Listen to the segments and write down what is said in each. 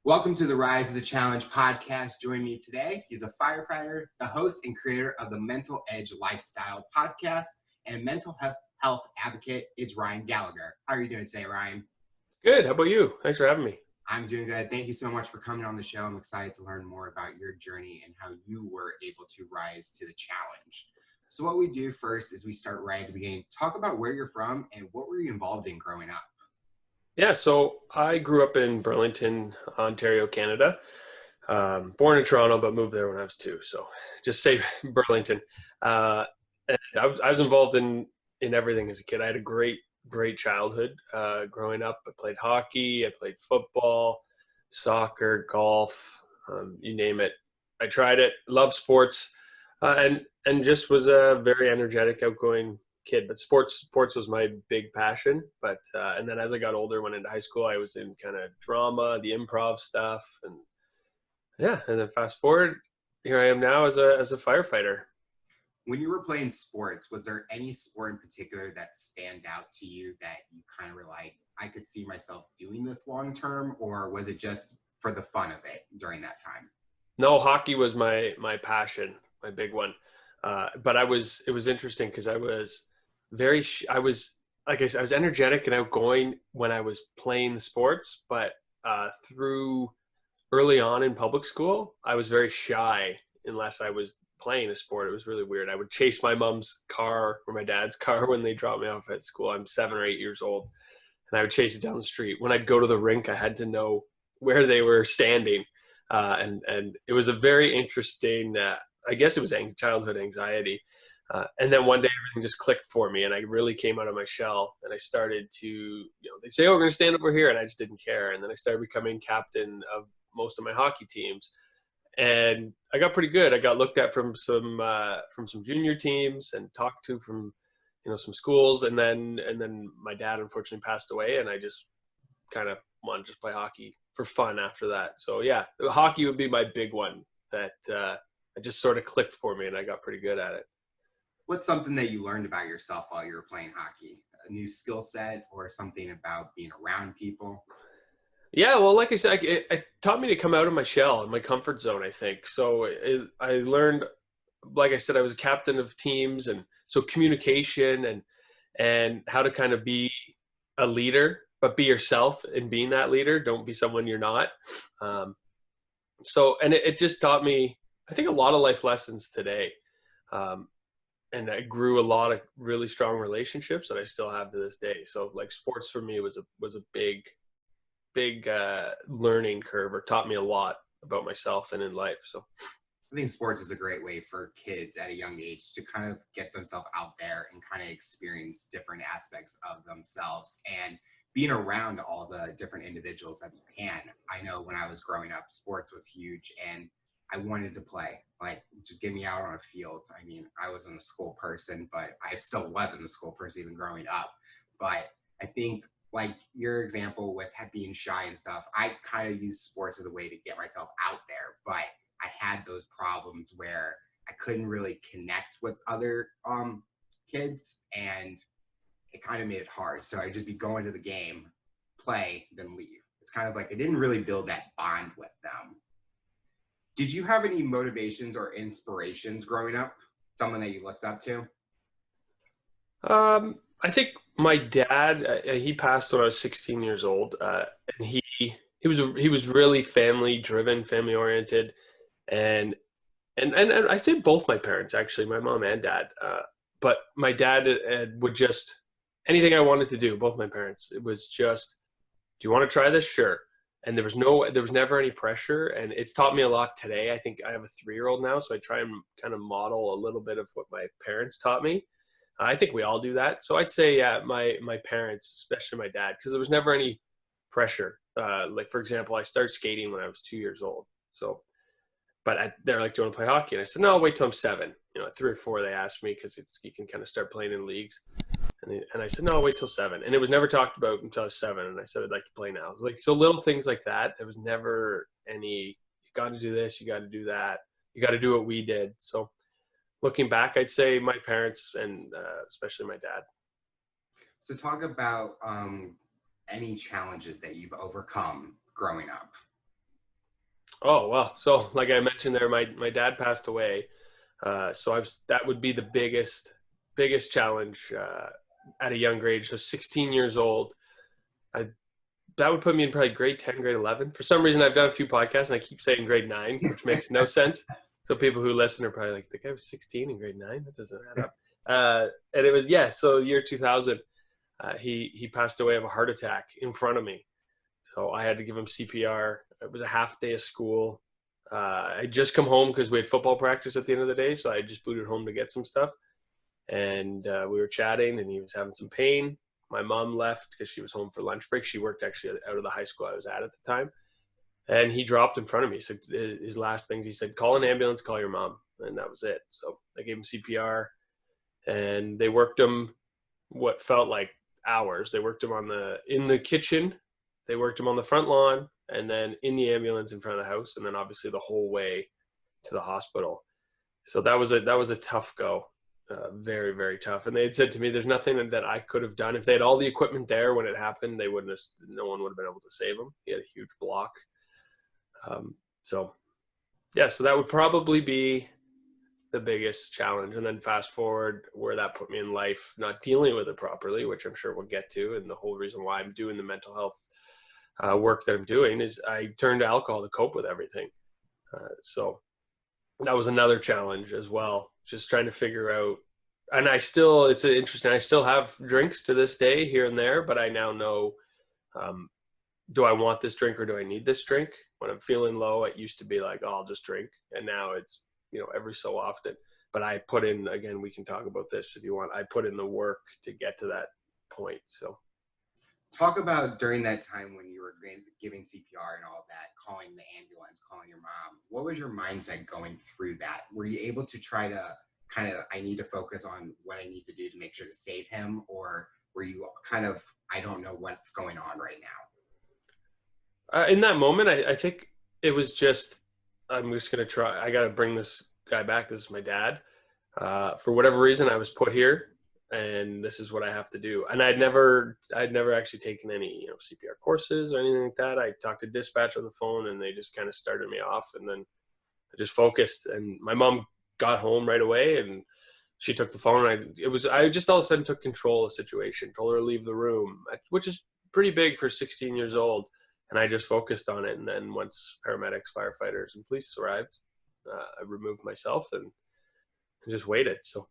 Welcome to the Rise of the Challenge podcast. Joining me today, he's a firefighter, the host and creator of the Mental Edge Lifestyle podcast, and a mental health advocate. It's Ryan Gallagher. How are you doing today, Ryan? Good. How about you? Thanks for having me. I'm doing good. Thank you so much for coming on the show. I'm excited to learn more about your journey and how you were able to rise to the challenge. So what we do first is we start right at the beginning. Talk about where you're from and what were you involved in growing up? Yeah, so I grew up in Burlington, Ontario, Canada. Born in Toronto, but moved there when I was 2. So just say Burlington. And I was involved in everything as a kid. I had a great childhood growing up. I played hockey, I played football, soccer, golf, you name it. I tried it. Loved sports, and just was a very energetic, outgoing kid. But sports was my big passion. But and then as I got older, went into high school, I was in kind of drama, the improv stuff, and yeah. And then fast forward, here I am now as a firefighter. When you were playing sports, was there any sport in particular that stand out to you that you kind of were like, I could see myself doing this long term, or was it just for the fun of it during that time? No, hockey was my passion, my big one. But it was interesting because I was I was, like I said, I was energetic and outgoing when I was playing the sports, but through early on in public school, I was very shy unless I was playing a sport. It was really weird. I would chase my mom's car or my dad's car when they dropped me off at school. I'm 7 or 8 years old, and I would chase it down the street. When I'd go to the rink, I had to know where they were standing, and it was a very interesting. I guess it was childhood anxiety. And then one day everything just clicked for me and I really came out of my shell and I started to, they say, oh, we're going to stand over here. And I just didn't care. And then I started becoming captain of most of my hockey teams. And I got pretty good. I got looked at from some junior teams and talked to from, some schools. And then my dad unfortunately passed away and I just kind of wanted to just play hockey for fun after that. So yeah, hockey would be my big one that it just sort of clicked for me and I got pretty good at it. What's something that you learned about yourself while you were playing hockey? A new skill set or something about being around people? Yeah, well, like I said, it taught me to come out of my shell and my comfort zone, I think. So I learned, like I said, I was a captain of teams, and so communication and how to kind of be a leader, but be yourself in being that leader. Don't be someone you're not. And it just taught me, I think, a lot of life lessons today. And I grew a lot of really strong relationships that I still have to this day. So like sports for me was a big learning curve, or taught me a lot about myself and in life. So I think sports is a great way for kids at a young age to kind of get themselves out there and kind of experience different aspects of themselves and being around all the different individuals that you can. I know when I was growing up, sports was huge and I wanted to play. Like, just get me out on a field. I mean, I wasn't a school person, but I still wasn't a school person even growing up. But I think, like your example with being shy and stuff, I kind of use sports as a way to get myself out there. But I had those problems where I couldn't really connect with other kids, and it kind of made it hard. So I'd just be going to the game, play, then leave. It's kind of like I didn't really build that bond with them. Did you have any motivations or inspirations growing up? Someone that you looked up to? I think my dad, he passed when I was 16 years old, and he was really family driven, family oriented, and I say both my parents, actually, my mom and dad. But my dad would just, anything I wanted to do, both my parents, it was just, do you want to try this? Sure. And there was never any pressure, and it's taught me a lot today. I think I have a 3-year-old now, so I try and kind of model a little bit of what my parents taught me. I think we all do that. So I'd say, yeah, my parents, especially my dad, because there was never any pressure. Like, for example, I started skating when I was 2 years old. So, but they're like, do you want to play hockey? And I said, no, I'll wait till I'm 7. At 3 or 4, they asked me because you can kind of start playing in leagues. And I said, no, I'll wait till 7. And it was never talked about until I was 7. And I said, I'd like to play now. It was like, so little things like that. There was never any, you got to do this, you got to do that. You got to do what we did. So looking back, I'd say my parents and especially my dad. So talk about any challenges that you've overcome growing up. Oh, well, so like I mentioned there, my dad passed away. So that would be the biggest challenge, at a younger age. So 16 years old, I, that would put me in probably grade 10, grade 11. For some reason, I've done a few podcasts and I keep saying grade 9, which makes no sense. So people who listen are probably like, the guy was 16 in grade 9? That doesn't add up. And it was, yeah, so year 2000, he passed away of a heart attack in front of me. So I had to give him CPR. It was a half day of school. I just come home because we had football practice at the end of the day. So I just booted home to get some stuff. And we were chatting and he was having some pain. My mom left because she was home for lunch break. She worked actually out of the high school I was at the time. And he dropped in front of me. So his last things, he said, call an ambulance, call your mom. And that was it. So I gave him CPR and they worked him what felt like hours. They worked him in the kitchen. They worked him on the front lawn and then in the ambulance in front of the house. And then obviously the whole way to the hospital. So that was a tough go. Very, very tough. And they had said to me, there's nothing that I could have done. If they had all the equipment there when it happened, no one would have been able to save him. He had a huge block. So that would probably be the biggest challenge. And then fast forward where that put me in life, not dealing with it properly, which I'm sure we'll get to. And the whole reason why I'm doing the mental health work that I'm doing is I turned to alcohol to cope with everything. So that was another challenge as well, just trying to figure out. And I still have drinks to this day here and there, but I now know, do I want this drink or do I need this drink? When I'm feeling low, it used to be like, oh, I'll just drink. And now it's, every so often. But I put in, again, we can talk about this if you want, I put in the work to get to that point. So talk about during that time when you were giving CPR and all of that, calling the ambulance, calling your mom. What was your mindset going through that? Were you able to try to I need to focus on what I need to do to make sure to save him? Or were you I don't know what's going on right now? in that moment, I think it was just, I'm just going to try. I got to bring this guy back. This is my dad. For whatever reason, I was put here. And this is what I have to do. And I'd never actually taken any, CPR courses or anything like that. I talked to dispatch on the phone and they just kind of started me off. And then I just focused. And my mom got home right away and she took the phone. I just all of a sudden took control of the situation, told her to leave the room, which is pretty big for 16 years old. And I just focused on it. And then once paramedics, firefighters, and police arrived, I removed myself and just waited. So.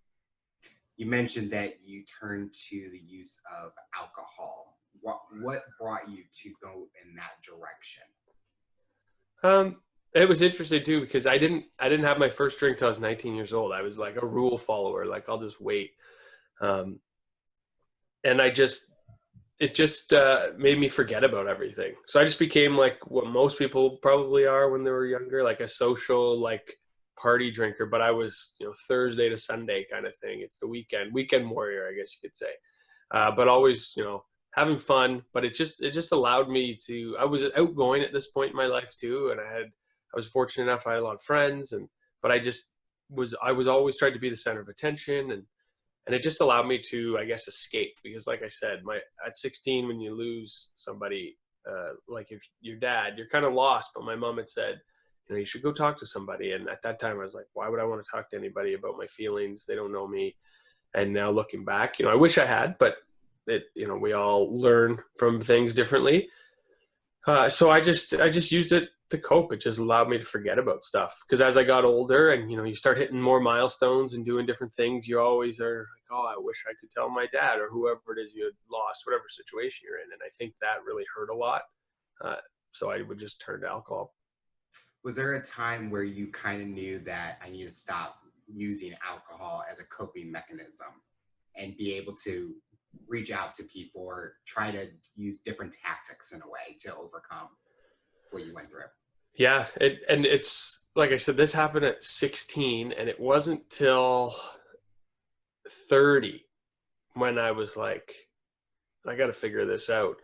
You mentioned that you turned to the use of alcohol. What brought you to go in that direction? It was interesting too because I didn't have my first drink till I was 19 years old. I was like a rule follower, like I'll just wait. And it just made me forget about everything. So I just became like what most people probably are when they were younger, like a social, like party drinker, but I was, Thursday to Sunday kind of thing. It's the weekend warrior, I guess you could say. But always, having fun, but it just allowed me to, I was outgoing at this point in my life too. And I was fortunate enough. I had a lot of friends but I was always trying to be the center of attention and it just allowed me to, I guess, escape because like I said, at 16, when you lose somebody, like your dad, you're kind of lost. But my mom had said, you should go talk to somebody. And at that time I was like, why would I want to talk to anybody about my feelings? They don't know me. And now looking back, I wish I had, but we all learn from things differently. So I just used it to cope. It just allowed me to forget about stuff. Because as I got older and, you start hitting more milestones and doing different things, you always are like, oh, I wish I could tell my dad or whoever it is you had lost, whatever situation you're in. And I think that really hurt a lot. So I would just turn to alcohol. Was there a time where you kind of knew that I need to stop using alcohol as a coping mechanism and be able to reach out to people or try to use different tactics in a way to overcome what you went through? Yeah. It's like I said, this happened at 16 and it wasn't till 30 when I was like, I got to figure this out.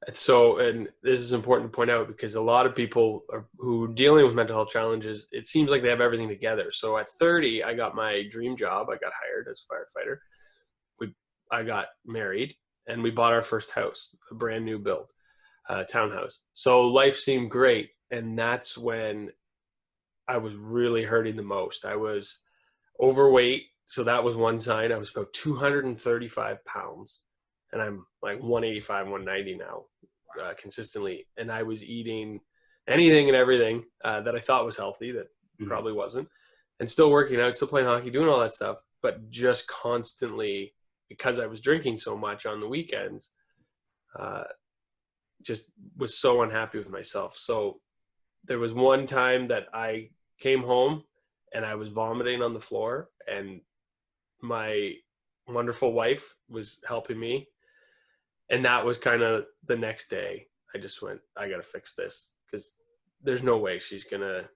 And this is important to point out because a lot of people who are dealing with mental health challenges, it seems like they have everything together. So at 30, I got my dream job. I got hired as a firefighter. I got married and we bought our first house, a brand new build, townhouse. So life seemed great. And that's when I was really hurting the most. I was overweight. So that was one sign. I was about 235 pounds, and I'm like 185, 190 now, consistently. And I was eating anything and everything that I thought was healthy that probably wasn't, and still working out, still playing hockey, doing all that stuff, but just constantly, because I was drinking so much on the weekends, just was so unhappy with myself. So there was one time that I came home and I was vomiting on the floor, and my wonderful wife was helping me. And that was kind of the next day. I just went, I got to fix this, because there's no way she's going to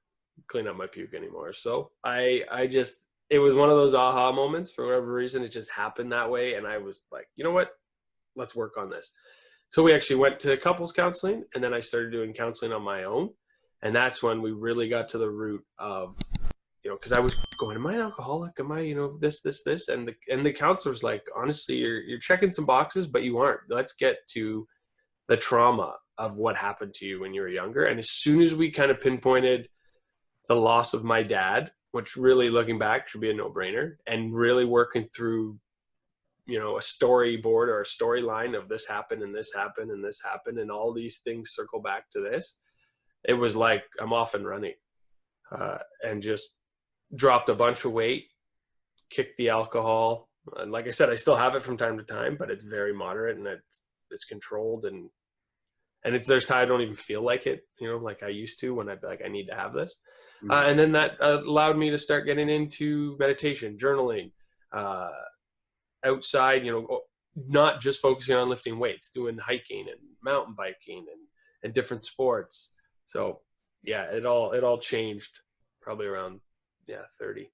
clean up my puke anymore. So I just, it was one of those aha moments. For whatever reason, it just happened that way. And I was like, you know what? Let's work on this. So we actually went to couples counseling, and then I started doing counseling on my own. And that's when we really got to the root of, because I was going, am I an alcoholic? Am I, this, and the counselor's like, honestly, you're checking some boxes, but you aren't. Let's get to the trauma of what happened to you when you were younger. And as soon as we kind of pinpointed the loss of my dad, which really, looking back, should be a no-brainer, and really working through, a storyboard or a storyline of this happened and this happened and this happened, and all these things circle back to this. It was like I'm off and running, and just dropped a bunch of weight, kicked the alcohol. And like I said, I still have it from time to time, but it's very moderate, and it's controlled, and there's times I don't even feel like it, like I used to when I'd be like, I need to have this. And then that allowed me to start getting into meditation, journaling, outside, not just focusing on lifting weights, doing hiking and mountain biking and different sports. So yeah, it all changed probably around 30.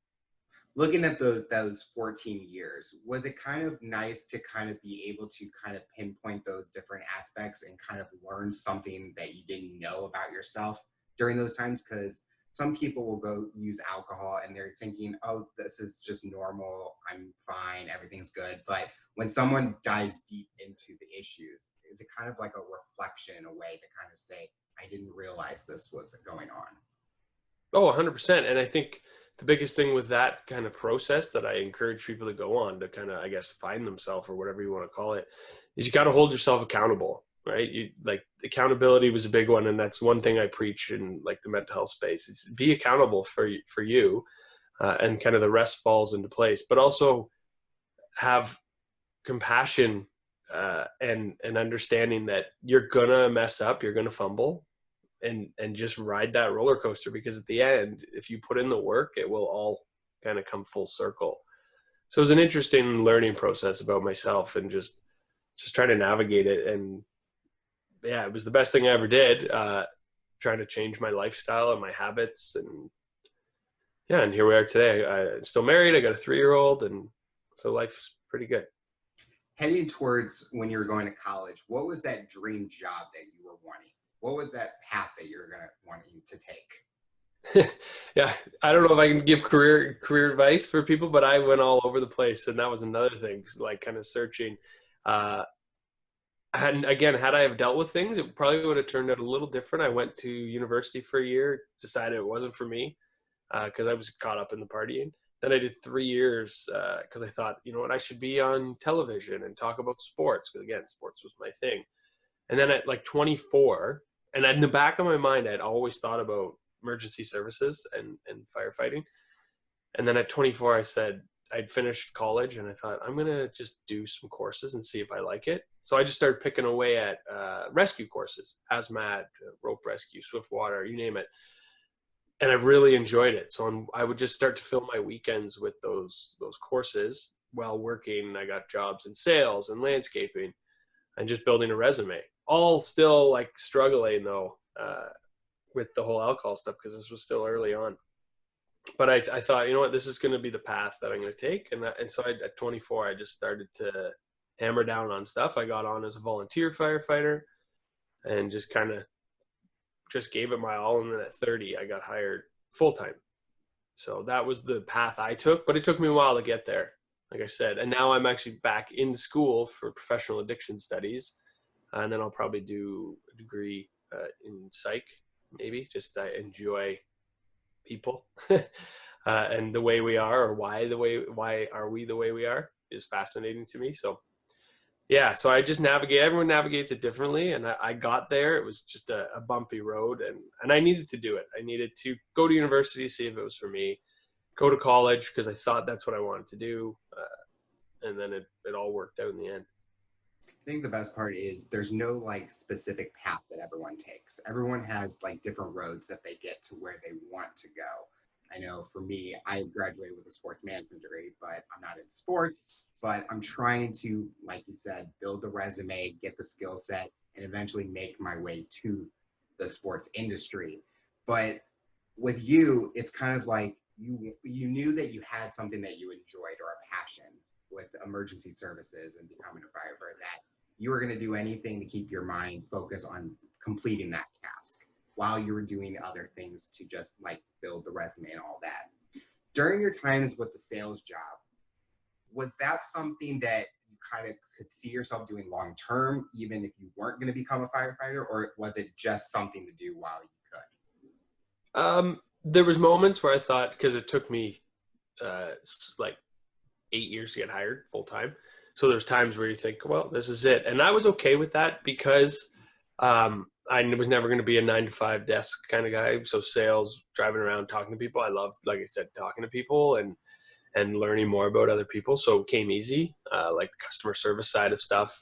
Looking at those 14 years, was it kind of nice to kind of be able to kind of pinpoint those different aspects and kind of learn something that you didn't know about yourself during those times? Because some people will go use alcohol and they're thinking, oh, this is just normal, I'm fine, everything's good. But when someone dives deep into the issues, is it kind of like a reflection in a way to kind of say, I didn't realize this was going on? Oh, 100%. And I think the biggest thing with that kind of process that I encourage people to go on to kind of, I guess, find themselves, or whatever you want to call it, is you got to hold yourself accountable, right? Accountability was a big one. And that's one thing I preach in like the mental health space. It's be accountable for you, and kind of the rest falls into place, but also have compassion, and understanding that you're going to mess up, you're going to fumble, and just ride that roller coaster, because at the end, if you put in the work, it will all kind of come full circle. So it was an interesting learning process about myself, and just trying to navigate it. And yeah, it was the best thing I ever did, trying to change my lifestyle and my habits. And yeah, and here we are today. I'm still married. I got a 3-year-old, and so life's pretty good. Heading towards when you were going to college, what was that dream job that you were wanting? What was that path that you're wanting to take? Yeah, I don't know if I can give career advice for people, but I went all over the place, and that was another thing, like kind of searching. And again, had I have dealt with things, it probably would have turned out a little different. I went to university for a year, decided it wasn't for me, because I was caught up in the partying. Then I did 3 years because I thought, you know what, I should be on television and talk about sports, because again, sports was my thing. And then at like 24, and in the back of my mind, I'd always thought about emergency services and firefighting. And then at 24, I said, I'd finished college, and I thought, I'm going to just do some courses and see if I like it. So I just started picking away at rescue courses, hazmat, rope rescue, swift water, you name it. And I really enjoyed it. So I would just start to fill my weekends with those courses while working. I got jobs in sales and landscaping and just building a resume. All still like struggling though, with the whole alcohol stuff, because this was still early on. But I thought, you know what, this is going to be the path that I'm going to take. And so at 24, I just started to hammer down on stuff. I got on as a volunteer firefighter and just kind of just gave it my all. And then at 30, I got hired full time. So that was the path I took, but it took me a while to get there, like I said. And now I'm actually back in school for professional addiction studies. And then I'll probably do a degree in psych maybe just I enjoy people and the way we are, or why are we the way we are, is fascinating to me. So yeah, so I just everyone navigates it differently. And I got there. It was just a bumpy road, and I needed to do it. I needed to go to university, see if it was for me, go to college because I thought that's what I wanted to do. And then it all worked out in the end. I think the best part is there's no like specific path that everyone takes. Everyone has like different roads that they get to where they want to go. I know for me, I graduated with a sports management degree, but I'm not in sports. But I'm trying to, like you said, build the resume, get the skill set, and eventually make my way to the sports industry. But with you, it's kind of like you knew that you had something that you enjoyed or a passion with emergency services and becoming a firefighter, that you were going to do anything to keep your mind focused on completing that task while you were doing other things to just like build the resume and all that. During your times with the sales job, was that something that you kind of could see yourself doing long term, even if you weren't going to become a firefighter, or was it just something to do while you could? There was moments where I thought, because it took me like 8 years to get hired full time. So there's times where you think, well, this is it. And I was okay with that because I was never going to be a 9-to-5 desk kind of guy. So sales, driving around, talking to people. I love, like I said, talking to people and learning more about other people. So it came easy, like the customer service side of stuff.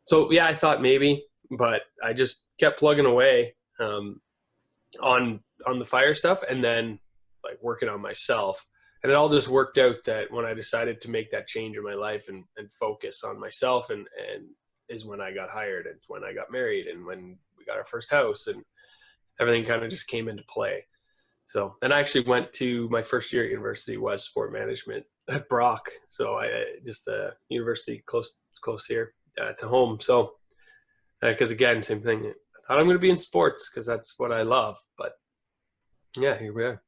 So yeah, I thought maybe, but I just kept plugging away on the fire stuff, and then like working on myself. And it all just worked out that when I decided to make that change in my life and focus on myself, and is when I got hired, and when I got married, and when we got our first house, and everything kind of just came into play. So, and I actually went to my first year at university was sport management at Brock. So I just a university close here to home. So, because again, same thing. I thought I'm going to be in sports because that's what I love. But yeah, here we are.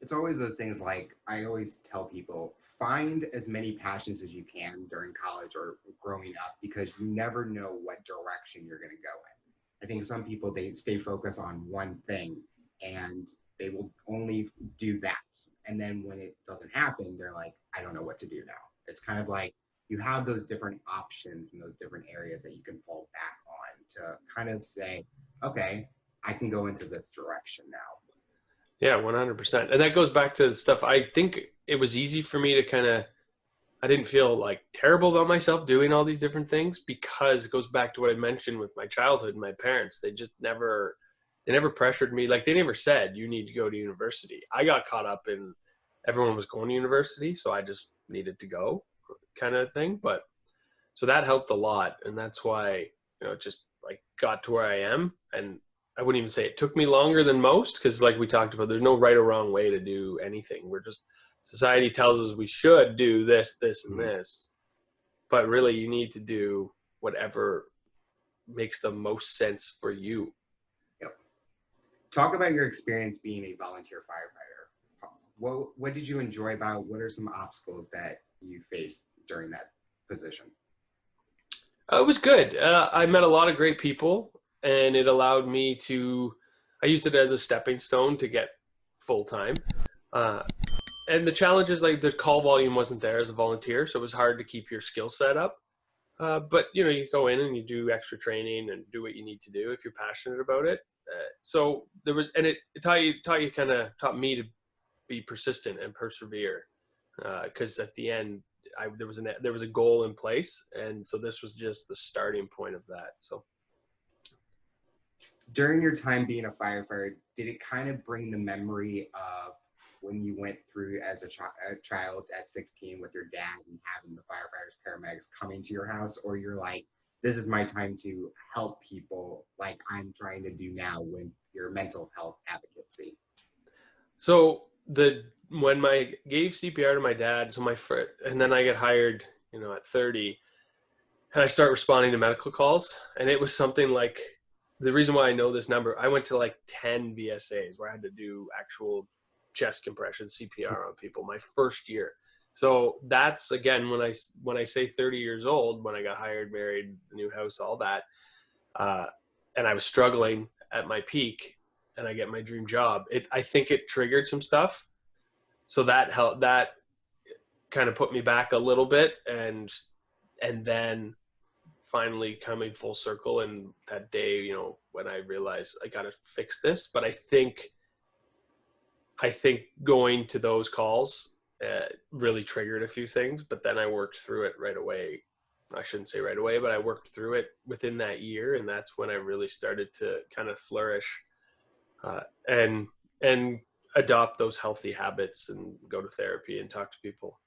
It's always those things, like I always tell people, find as many passions as you can during college or growing up, because you never know what direction you're going to go in. I think some people, they stay focused on one thing and they will only do that. And then when it doesn't happen, they're like, I don't know what to do now. It's kind of like you have those different options and those different areas that you can fall back on to kind of say, okay, I can go into this direction now. Yeah, 100%. And that goes back to the stuff. I think it was easy for me to I didn't feel like terrible about myself doing all these different things, because it goes back to what I mentioned with my childhood and my parents. They just never pressured me. Like they never said, you need to go to university. I got caught up in everyone was going to university, so I just needed to go kind of thing. But so that helped a lot. And that's why, just like got to where I am. And I wouldn't even say it took me longer than most, because like we talked about, there's no right or wrong way to do anything. We're just, society tells us we should do this, and this, but really you need to do whatever makes the most sense for you. Yep. Talk about your experience being a volunteer firefighter. What did you enjoy about? What are some obstacles that you faced during that position? It was good. I met a lot of great people, and it allowed me to, I used it as a stepping stone to get full time. And the challenge is like the call volume wasn't there as a volunteer, so it was hard to keep your skill set up. But you go in and you do extra training and do what you need to do if you're passionate about it. So there was, and it taught me to be persistent and persevere. Because at the end, there was a goal in place, and so this was just the starting point of that. So during your time being a firefighter, did it kind of bring the memory of when you went through as a child at 16 with your dad and having the firefighters, paramedics coming to your house, or you're like, this is my time to help people like I'm trying to do now with your mental health advocacy? So when I gave CPR to my dad, and then I get hired, at 30, and I start responding to medical calls, and it was something like, the reason why I know this number, I went to like 10 VSAs where I had to do actual chest compression CPR on people my first year. So that's, again, when I say 30 years old, when I got hired, married, new house, all that, and I was struggling at my peak, and I get my dream job, I think it triggered some stuff. So that helped, that kind of put me back a little bit, and then finally coming full circle, and that day, you know, when I realized I got to fix this. But I think going to those calls really triggered a few things, but then I worked through it right away. I shouldn't say right away, but I worked through it within that year, and that's when I really started to kind of flourish and adopt those healthy habits and go to therapy and talk to people.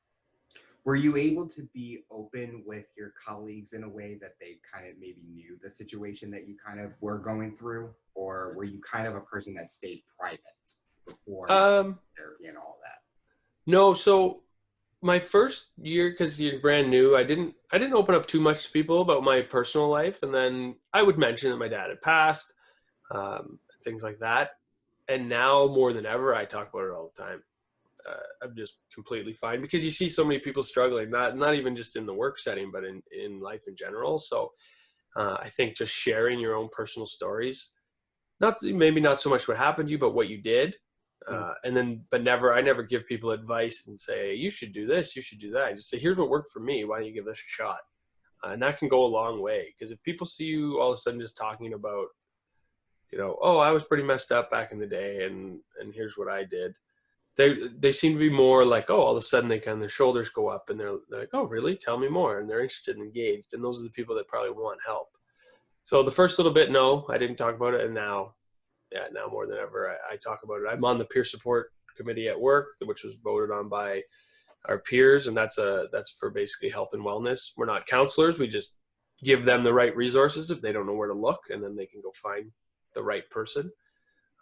Were you able to be open with your colleagues in a way that they kind of maybe knew the situation that you kind of were going through, or were you kind of a person that stayed private before therapy and all that? No, so my first year, because you're brand new, I didn't open up too much to people about my personal life, and then I would mention that my dad had passed, things like that. And now more than ever, I talk about it all the time. I'm just completely fine, because you see so many people struggling, not even just in the work setting, but in life in general. So I think just sharing your own personal stories, maybe not so much what happened to you, but what you did. And then, I never give people advice and say, you should do this, you should do that. I just say, here's what worked for me. Why don't you give this a shot? And that can go a long way, because if people see you all of a sudden just talking about, you know, oh, I was pretty messed up back in the day, and here's what I did. They seem to be more like, oh, all of a sudden their shoulders go up, and they're like, oh, really? Tell me more. And they're interested and engaged. And those are the people that probably want help. So the first little bit, no, I didn't talk about it. And now more than ever, I talk about it. I'm on the peer support committee at work, which was voted on by our peers. And that's for basically health and wellness. We're not counselors. We just give them the right resources if they don't know where to look, and then they can go find the right person.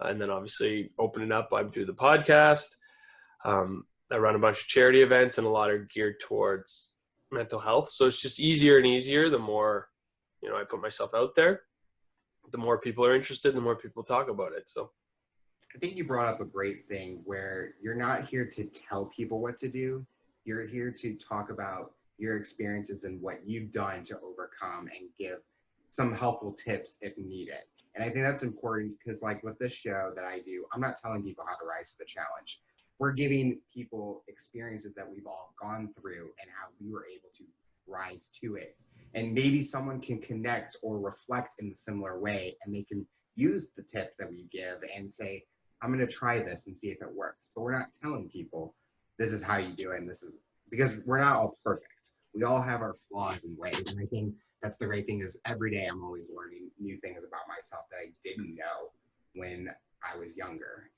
And then obviously opening up, I do the podcast. I run a bunch of charity events, and a lot are geared towards mental health. So it's just easier and easier. The more, you know, I put myself out there, the more people are interested, the more people talk about it. So I think you brought up a great thing, where you're not here to tell people what to do. You're here to talk about your experiences and what you've done to overcome, and give some helpful tips if needed. And I think that's important, because like with this show that I do, I'm not telling people how to rise to the challenge. We're giving people experiences that we've all gone through and how we were able to rise to it. And maybe someone can connect or reflect in a similar way, and they can use the tips that we give and say, I'm going to try this and see if it works. But we're not telling people this is how you do it, and this is, because we're not all perfect. We all have our flaws and ways. And I think that's the great thing, is every day I'm always learning new things about myself that I didn't know when I was younger.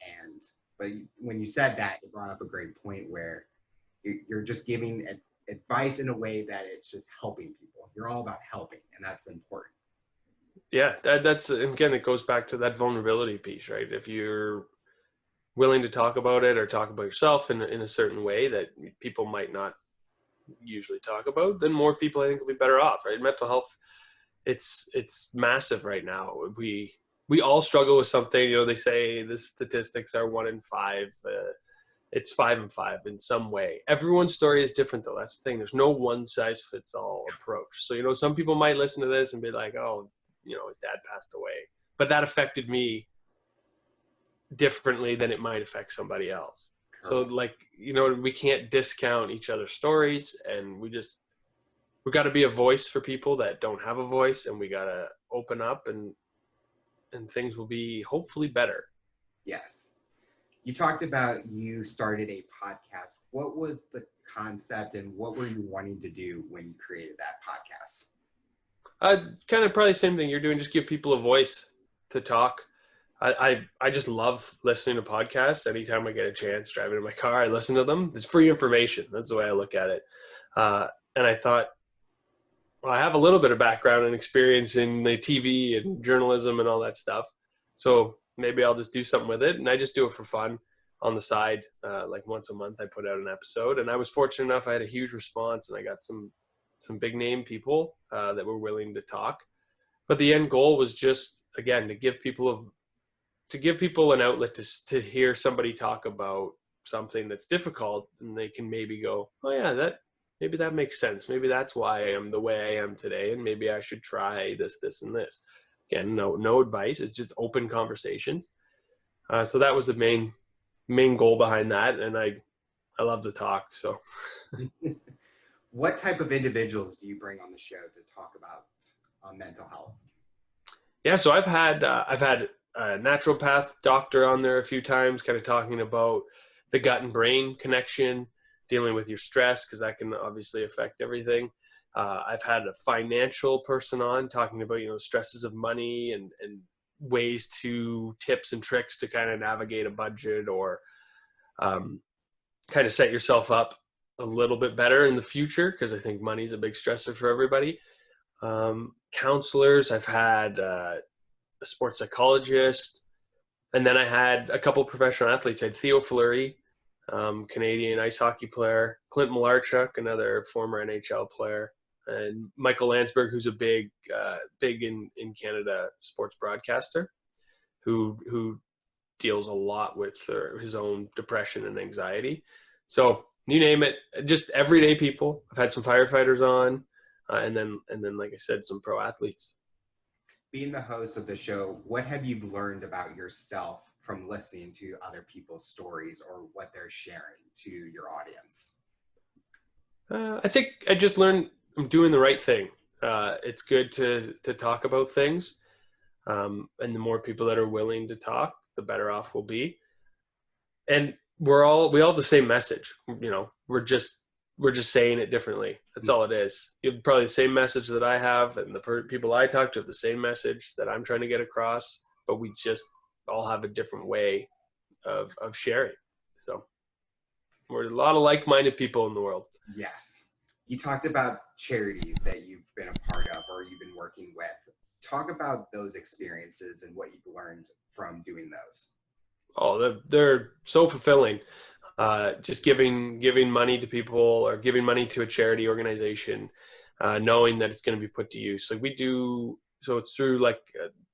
But when you said that, it brought up a great point, where you're just giving advice in a way that it's just helping people. You're all about helping, and that's important. Yeah, that's, again, it goes back to that vulnerability piece, right? If you're willing to talk about it, or talk about yourself in a certain way that people might not usually talk about, then more people, I think, will be better off, right? Mental health, it's massive right now. We all struggle with something. You know, they say the statistics are 1 in 5. It's 5 in 5 in some way. Everyone's story is different, though. That's the thing. There's no one size fits all approach. So, you know, some people might listen to this and be like, oh, you know, his dad passed away, but that affected me differently than it might affect somebody else. So, like, you know, we can't discount each other's stories, and we got to be a voice for people that don't have a voice, and we got to open up, and things will be hopefully better. Yes. You talked about you started a podcast. What was the concept, and what were you wanting to do when you created that podcast? Kind of probably the same thing you're doing, just give people a voice to talk. I just love listening to podcasts. Anytime I get a chance driving in my car, I listen to them. It's free information. That's the way I look at it. And I thought, well, I have a little bit of background and experience in the TV and journalism and all that stuff. So maybe I'll just do something with it. And I just do it for fun on the side. Like once a month I put out an episode, and I was fortunate enough. I had a huge response, and I got some big name people that were willing to talk. But the end goal was just, again, to give people an outlet to hear somebody talk about something that's difficult, and they can maybe go, oh yeah, maybe that makes sense. Maybe that's why I am the way I am today, and maybe I should try this, and this. Again, no advice. It's just open conversations. So that was the main goal behind that. And I love to talk. So What type of individuals do you bring on the show to talk about mental health? yeah, so I've had a naturopath doctor on there a few times, kind of talking about the gut and brain connection, dealing with your stress, because that can obviously affect everything. I've had a financial person on talking about, you know, stresses of money and ways to tips and tricks to kind of navigate a budget, or um, kind of set yourself up a little bit better in the future, because I think money is a big stressor for everybody. Counselors, I've had a sports psychologist, and then I had a couple professional athletes. I had Theo Fleury, Canadian ice hockey player, Clint Malarchuk, another former NHL player, and Michael Landsberg, who's a big in Canada sports broadcaster, who deals a lot with his own depression and anxiety. So you name it, just everyday people. I've had some firefighters on, and then like I said, some pro athletes. Being the host of the show, what have you learned about yourself from listening to other people's stories or what they're sharing to your audience? I think I just learned I'm doing the right thing. It's good to talk about things, and the more people that are willing to talk, the better off we'll be. And we all have the same message. You know, we're just saying it differently. That's all it is. You have probably the same message that I have, and the people I talk to have the same message that I'm trying to get across. But we just all have a different way of sharing. So we're a lot of like-minded people in the world. Yes. You talked about charities that you've been a part of or you've been working with. Talk about those experiences and what you've learned from doing those. Oh, they're so fulfilling. Just giving money to people, or giving money to a charity organization, knowing that it's going to be put to use. Like we do, so it's through like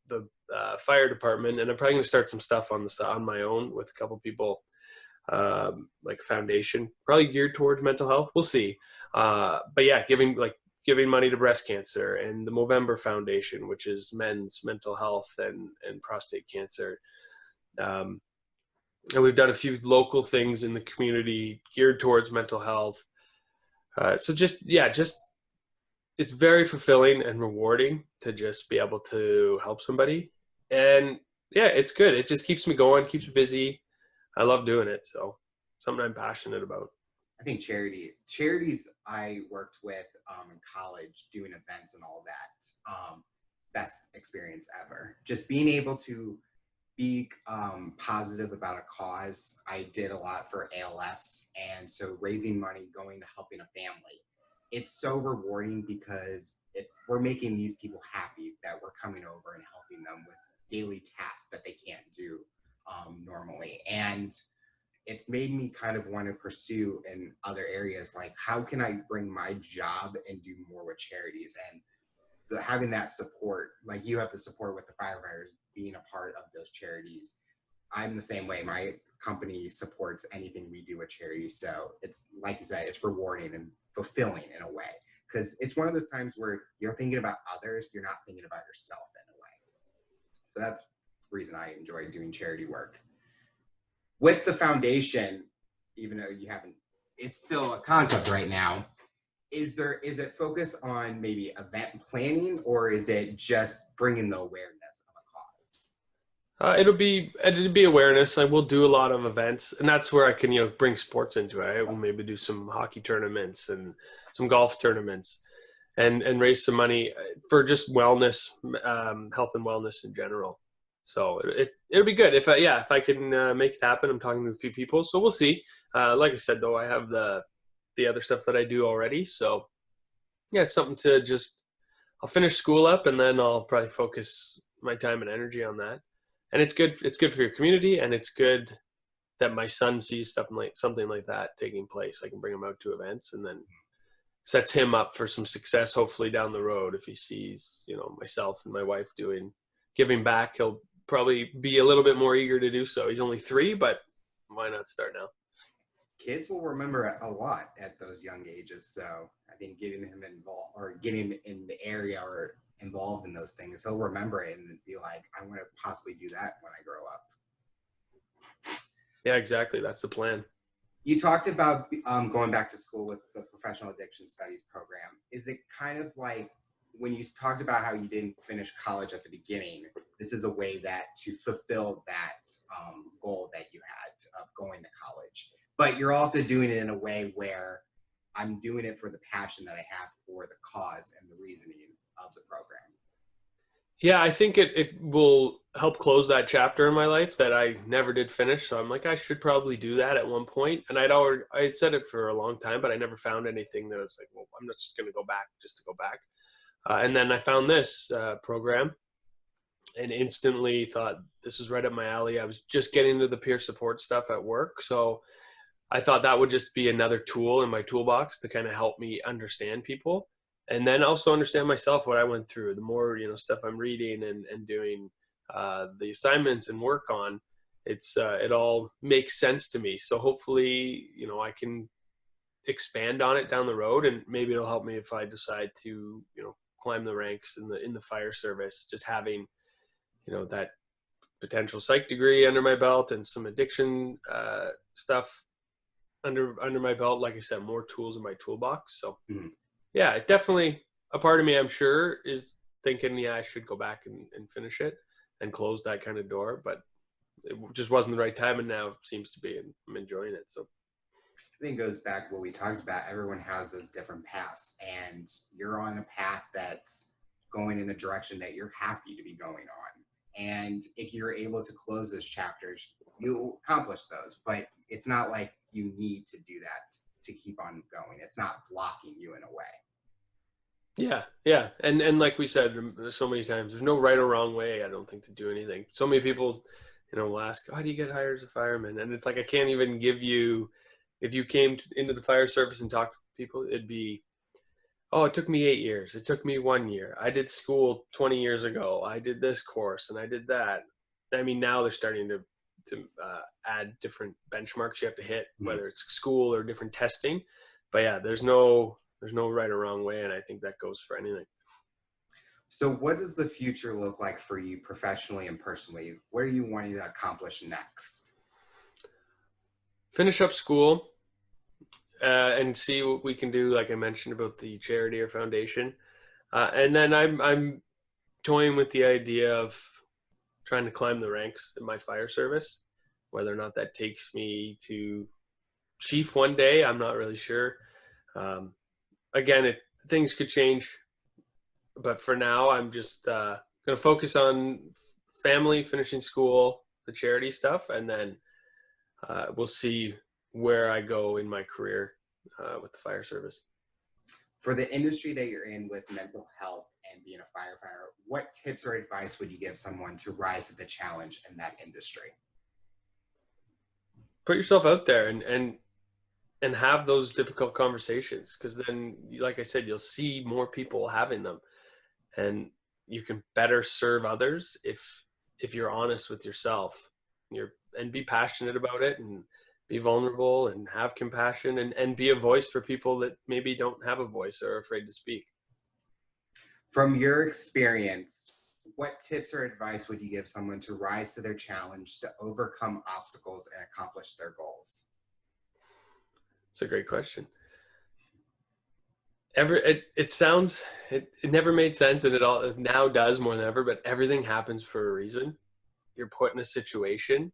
the fire department, and I'm probably going to start some stuff on my own with a couple people, like a foundation, probably geared towards mental health. We'll see. But yeah, giving money to breast cancer, and the Movember Foundation, which is men's mental health and prostate cancer. And we've done a few local things in the community geared towards mental health. So just it's very fulfilling and rewarding to just be able to help somebody. And yeah, it's good. It just keeps me going, keeps me busy. I love doing it. So something I'm passionate about. I think charities I worked with in college doing events and all that, best experience ever. Just being able to be positive about a cause. I did a lot for ALS, and so raising money, going to helping a family. It's so rewarding because we're making these people happy that we're coming over and helping them with daily tasks that they can't do normally. And it's made me kind of want to pursue in other areas, like how can I bring my job and do more with charities, and having that support, like you have the support with the firefighters being a part of those charities. I'm the same way. My company supports anything we do with charities. So it's like you said, it's rewarding and fulfilling in a way, because it's one of those times where you're thinking about others, you're not thinking about yourself in a way. So that's the reason I enjoy doing charity work. With the foundation, even though you haven't, it's still a concept right now. Is it focused on maybe event planning, or is it just bringing the awareness of a cause? It'll be awareness. I will do a lot of events, and that's where I can, you know, bring sports into it. I will maybe do some hockey tournaments and some golf tournaments, and raise some money for just wellness, health and wellness in general. So it'll be good if I can make it happen. I'm talking to a few people, so we'll see. Like I said, though, I have the other stuff that I do already. So yeah, it's something to just, I'll finish school up, and then I'll probably focus my time and energy on that. And it's good. It's good for your community, and it's good that my son sees something like that taking place. I can bring him out to events, and then sets him up for some success, hopefully down the road. If he sees, you know, myself and my wife giving back, he'll probably be a little bit more eager to do so. He's only 3, but why not start now? Kids will remember a lot at those young ages. So I think getting him involved, or getting him in the area or involved in those things, he'll remember it and be like, I want to possibly do that when I grow up. Yeah, exactly. That's the plan. You talked about going back to school with the professional addiction studies program. Is it kind of like when you talked about how you didn't finish college at the beginning, this is a way that to fulfill that goal that you had of going to college, but you're also doing it in a way where I'm doing it for the passion that I have for the cause and the reasoning of the program. Yeah, I think it will help close that chapter in my life that I never did finish. So I'm like, I should probably do that at one point. And I had said it for a long time, but I never found anything that was like, well, I'm not just going to go back just to go back. And then I found this program and instantly thought this is right up my alley. I was just getting into the peer support stuff at work. So I thought that would just be another tool in my toolbox to kind of help me understand people and then also understand myself, what I went through. The more, stuff I'm reading and doing the assignments and work on, it all makes sense to me. So hopefully, I can expand on it down the road, and maybe it'll help me if I decide to, climb the ranks in the fire service, just having, that potential psych degree under my belt and some addiction stuff under my belt. Like I said, more tools in my toolbox. So yeah, it definitely, a part of me, I'm sure, is thinking, yeah, I should go back and finish it and close that kind of door, but it just wasn't the right time, and now it seems to be, and I'm enjoying it. So I think it goes back to what we talked about. Everyone has those different paths, and you're on a path that's going in a direction that you're happy to be going on. And if you're able to close those chapters, you'll accomplish those. But it's not like you need to do that to keep on going. It's not blocking you in a way. yeah, and like we said so many times, there's no right or wrong way, I don't think, to do anything. So many people, will ask, how do you get hired as a fireman? And it's like, I can't even give you, if you came into the fire service and talked to people, it'd be, oh, it took me 8 years. It took me 1 year. I did school 20 years ago. I did this course and I did that. I mean, now they're starting to add different benchmarks you have to hit, whether it's school or different testing. But yeah, there's no right or wrong way. And I think that goes for anything. So what does the future look like for you professionally and personally? What are you wanting to accomplish next? Finish up school and see what we can do, like I mentioned about the charity or foundation. And then I'm toying with the idea of trying to climb the ranks in my fire service. Whether or not that takes me to chief one day, I'm not really sure. Again, things could change, but for now, I'm just going to focus on family, finishing school, the charity stuff, and then we'll see where I go in my career with the fire service. For the industry that you're in with mental health and being a firefighter, what tips or advice would you give someone to rise to the challenge in that industry? Put yourself out there and have those difficult conversations, because then, like I said, you'll see more people having them, and you can better serve others if you're honest with yourself, and be passionate about it, and be vulnerable and have compassion, and be a voice for people that maybe don't have a voice or are afraid to speak. From your experience, what tips or advice would you give someone to rise to their challenge, to overcome obstacles and accomplish their goals? It's a great question. It never made sense, and it now does more than ever, but everything happens for a reason. You're put in a situation,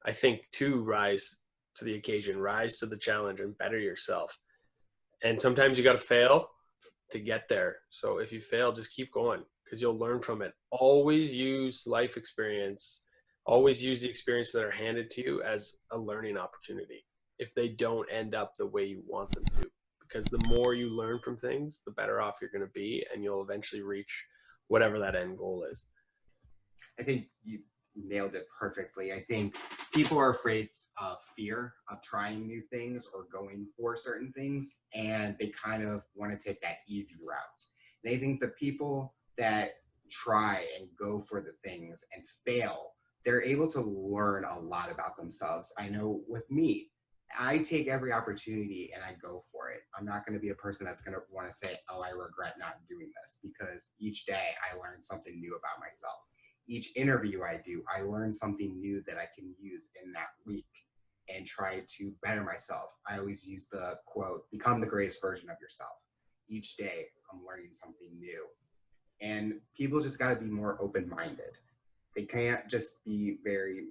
I think, to rise to the occasion, rise to the challenge, and better yourself. And sometimes you got to fail to get there. So if you fail, just keep going, because you'll learn from it. Always use life experience. Always use the experiences that are handed to you as a learning opportunity, if they don't end up the way you want them to. Because the more you learn from things, the better off you're going to be, and you'll eventually reach whatever that end goal is. I think you nailed it perfectly. I think people are afraid of fear of trying new things or going for certain things, and they kind of want to take that easy route. And I think the people that try and go for the things and fail, they're able to learn a lot about themselves. I know with me, I take every opportunity and I go for it. I'm not going to be a person that's going to want to say, oh, I regret not doing this, because each day I learn something new about myself. Each interview I do, I learn something new that I can use in that week. and try to better myself. I always use the quote, become the greatest version of yourself. Each day I'm learning something new. And people just got to be more open-minded. They can't just be very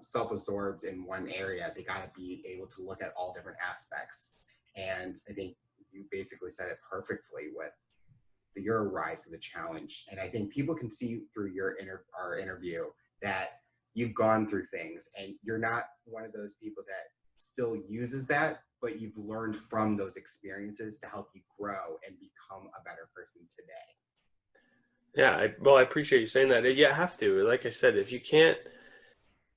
self-absorbed in one area. They got to be able to look at all different aspects. And I think you basically said it perfectly with your rise to the challenge. And I think people can see through our interview that you've gone through things, and you're not one of those people that still uses that, but you've learned from those experiences to help you grow and become a better person today. Yeah, I appreciate you saying that. You have to. Like I said, if you can't,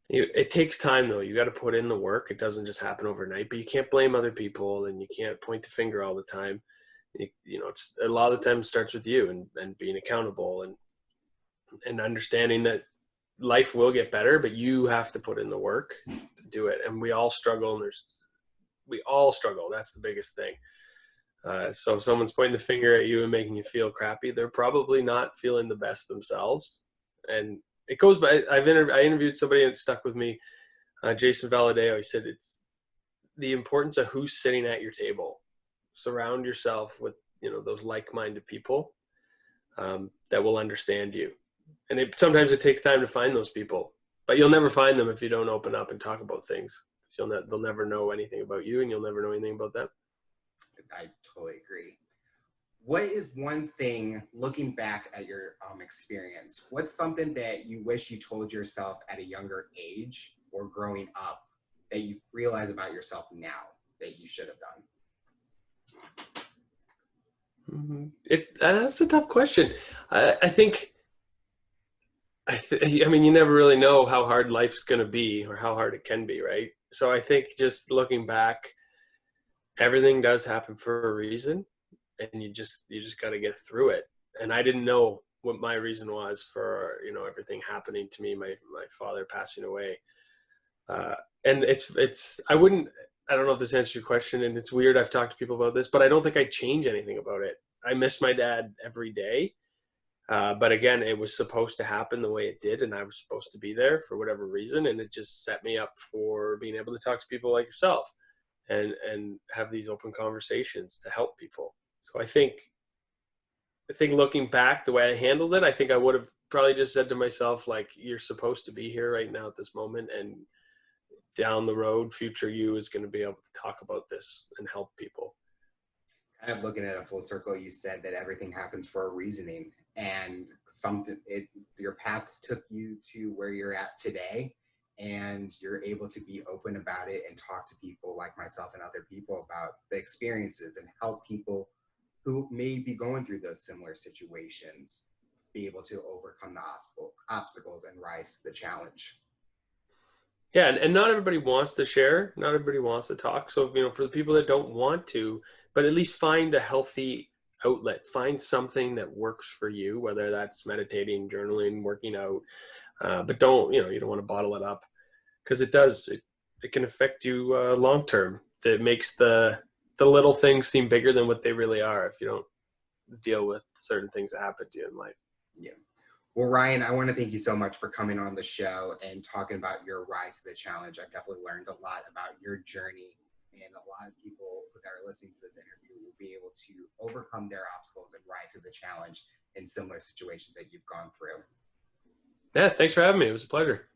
it takes time though. You got to put in the work. It doesn't just happen overnight. But you can't blame other people, and you can't point the finger all the time. It's a lot of the time it starts with you and being accountable and understanding that life will get better, but you have to put in the work to do it. And we all struggle, and we all struggle. That's the biggest thing. So if someone's pointing the finger at you and making you feel crappy, they're probably not feeling the best themselves. And it goes by, I interviewed somebody and it stuck with me, Jason Valadeo. He said, it's the importance of who's sitting at your table. Surround yourself with, those like-minded people that will understand you. And sometimes it takes time to find those people, but you'll never find them if you don't open up and talk about things. They'll never know anything about you, and you'll never know anything about them. I totally agree. What is one thing, looking back at your experience, what's something that you wish you told yourself at a younger age or growing up that you realize about yourself now that you should have done? That's a tough question. I think, you never really know how hard life's going to be or how hard it can be, right? So I think just looking back, everything does happen for a reason, and you just got to get through it. And I didn't know what my reason was for, everything happening to me, my father passing away. And I don't know if this answers your question, and it's weird. I've talked to people about this, but I don't think I'd change anything about it. I miss my dad every day. But again, it was supposed to happen the way it did, and I was supposed to be there for whatever reason. And it just set me up for being able to talk to people like yourself and have these open conversations to help people. So I think looking back, the way I handled it, I think I would have probably just said to myself, like, you're supposed to be here right now at this moment, and down the road, future you is going to be able to talk about this and help people. Kind of looking at a full circle, you said that everything happens for a reasoning, and your path took you to where you're at today, and you're able to be open about it and talk to people like myself and other people about the experiences and help people who may be going through those similar situations be able to overcome the obstacles and rise to the challenge. Yeah, and not everybody wants to share. Not everybody wants to talk. So, for the people that don't want to, but at least find a healthy outlet. Find something that works for you, whether that's meditating, journaling, working out. But don't, you don't want to bottle it up, because it can affect you long term. It makes the little things seem bigger than what they really are if you don't deal with certain things that happen to you in life. Yeah. Well, Ryan, I want to thank you so much for coming on the show and talking about your rise to the challenge. I've definitely learned a lot about your journey, and a lot of people that are listening to this interview will be able to overcome their obstacles and rise to the challenge in similar situations that you've gone through. Yeah, thanks for having me. It was a pleasure.